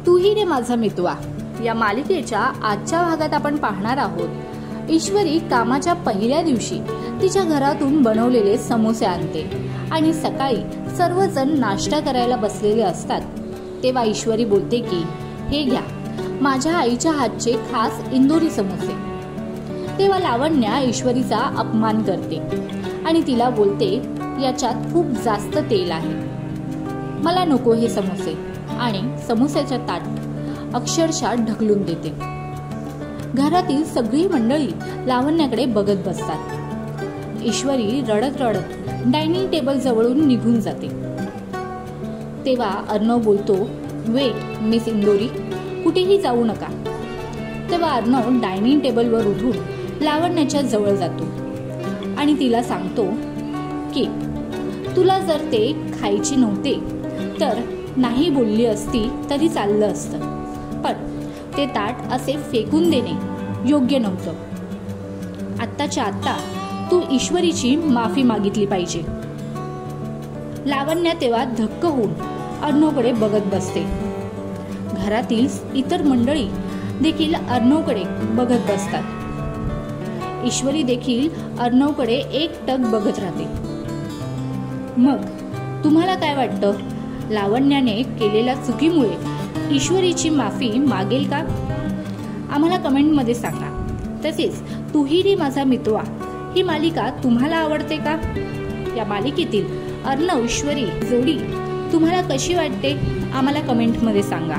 तूही रे माझा मितवा या मालिकेच्या आजच्या भागात आपण पाहणार आहोत। ईश्वरी कामाच्या पहिल्या दिवशी तिच्या घरातून बनवलेले समोसे आणते आणि सकाळी सर्वजण नाश्ता करायला बसलेले असतात तेव्हा ईश्वरी बोलते की हे घ्या माझ्या आईच्या हातचे खास इंदोरी समोसे। तेव्हा लावण्या ईश्वरीचा अपमान करते आणि तिला बोलते याच्यात खूप जास्त तेल आहे, मला नको हे समोसे, आणि समोस्याच्या ताट अक्षरशः ढकलून देते। घरातील सगळी मंडळी लावण्याकडे बघत बसतात। ईश्वरी रडत रडत डायनिंग टेबल जवळून निघून जाते। तेव्हा अर्णव बोलतो, वेट मिस इंदोरी, कुठेही जाऊ नका। तेव्हा अर्णव डायनिंग टेबलवर उठून लावण्याच्या जवळ जातो आणि तिला सांगतो की तुला जर ते खायचे नव्हते तर नाही बोलली असती तरी चाललं असतं, पण ते ताट असे फेकून देणे योग्य नव्हतं। आत्ताच्या आत्ता तू ईश्वरीची माफी मागितली पाहिजे। लावण्या तेव्हा धक्क होऊन अर्णवकडे बघत बसते। घरातील इतर मंडळी देखील अर्णवकडे बघत बसतात। ईश्वरी देखील अर्णवकडे एकटक बघत राहते। मग तुम्हाला काय वाटतं, लावण्याने केलेल्या चुकीमुळे ईश्वरीची माफी मागेल का? आम्हाला कमेंटमध्ये सांगा। तसेच तूही रे माझा मितवा ही मालिका तुम्हाला आवडते का? या मालिकेतील अर्णव ईश्वरी जोडी तुम्हाला कशी वाटते आम्हाला कमेंटमध्ये सांगा।